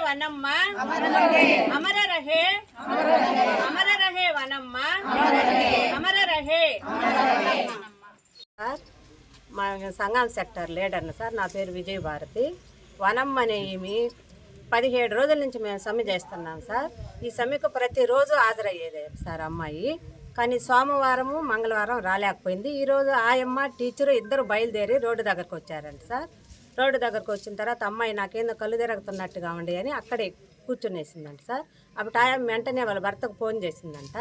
वनम्मा, अमर रहे वनम्मा, अमर रहे। మా సంఘం సెక్టర్ లీడర్ని సార్. నా పేరు విజయభారతి. వనమ్మ అనే ఈమె 17 రోజుల నుంచి మేము సమ్మె చేస్తున్నాం సార్. ఈ సమ్మెకు ప్రతిరోజు హాజరయ్యేది సార్ అమ్మాయి. కానీ సోమవారము మంగళవారం రాలేకపోయింది. ఈరోజు ఆయమ్మ టీచరు ఇద్దరు బయలుదేరి రోడ్డు దగ్గరకు వచ్చారంట సార్. రోడ్డు దగ్గరకు వచ్చిన తర్వాత అమ్మాయి నాకేందో కళ్ళు తిరుగుతున్నట్టుగా ఉండి అని అక్కడే కూర్చునేసిందంట సార్. అప్పుడు ఆయన వెంటనే వాళ్ళ భర్తకు ఫోన్ చేసిందంట.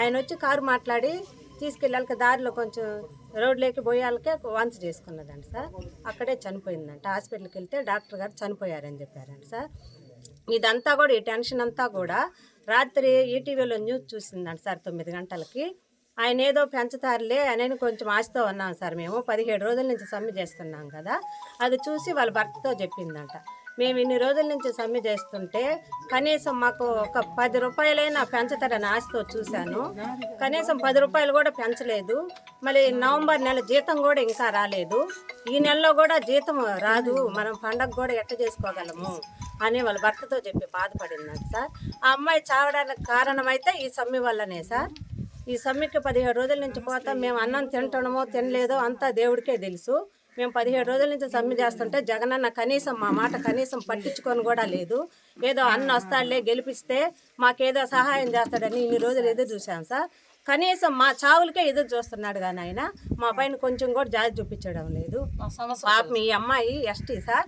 ఆయన వచ్చి కారు మాట్లాడి తీసుకెళ్ళాక దారిలో కొంచెం రోడ్లోకి పోయాలకే వాంతి చేసుకున్నదంట సార్. అక్కడే చనిపోయిందంట. హాస్పిటల్కి వెళ్తే డాక్టర్ గారు చనిపోయారని చెప్పారంట సార్. ఇదంతా కూడా ఈ టెన్షన్ అంతా కూడా రాత్రి ఈటీవీలో న్యూస్ చూసిందంట సార్ 9 గంటలకి. ఆయన ఏదో పెంచుతారులే అని కొంచెం ఆశతో ఉన్నాం సార్. మేము 17 రోజుల నుంచి సమ్మె చేస్తున్నాం కదా. అది చూసి వాళ్ళ భర్తతో చెప్పిందంట, మేము ఇన్ని రోజుల నుంచి సమ్మె చేస్తుంటే కనీసం మాకు ఒక 10 రూపాయలైనా పెంచుతారని ఆశతో చూశాను. కనీసం 10 రూపాయలు కూడా పెంచలేదు. మళ్ళీ నవంబర్ నెల జీతం కూడా ఇంకా రాలేదు. ఈ నెలలో కూడా జీతం రాదు, మనం పండగ కూడా ఎట్ట చేసుకోగలము అని వాళ్ళ భర్తతో చెప్పి బాధపడిందంట సార్. ఆ అమ్మాయి చావడానికి కారణమైతే ఈ సమ్మె వల్లనే సార్. ఈ సమ్మెకి 17 రోజుల నుంచి పోతాం. మేము అన్నం తింటామో తినలేదో అంతా దేవుడికే తెలుసు. మేము 17 రోజుల నుంచి సమ్మె చేస్తుంటే జగనన్న కనీసం మా మాట కనీసం పట్టించుకొని కూడా లేదు. ఏదో అన్న వస్తాడులే గెలిపిస్తే మాకేదో సహాయం చేస్తాడని ఇన్ని రోజులు ఎదురు చూసాం సార్. కనీసం మా చావులకే ఎదురు చూస్తున్నాడు కానీ ఆయన మా పైన కొంచెం కూడా జాతి చూపించడం లేదు. పాపం ఈ అమ్మాయి ఎస్టీ సార్.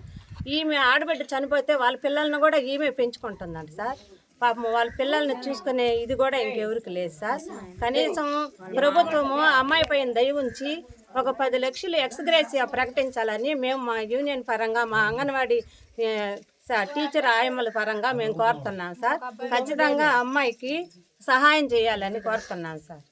ఈమె ఆడబిడ్డ చనిపోతే వాళ్ళ పిల్లల్ని కూడా ఈమె పెంచుకుంటుందంట సార్. పాపం వాళ్ళ పిల్లల్ని చూసుకునే ఇది కూడా ఇంకెవరికి లేదు సార్. కనీసం ప్రభుత్వము అమ్మాయి పైన దయ ఉంచి ఒక 10 లక్షలు ఎక్స్గ్రేసియా ప్రకటించాలని మేము మా యూనియన్ పరంగా మా అంగన్వాడీ టీచర్ ఆయమ్మల పరంగా మేము కోరుతున్నాం సార్. ఖచ్చితంగా అమ్మాయికి సహాయం చేయాలని కోరుతున్నాం సార్.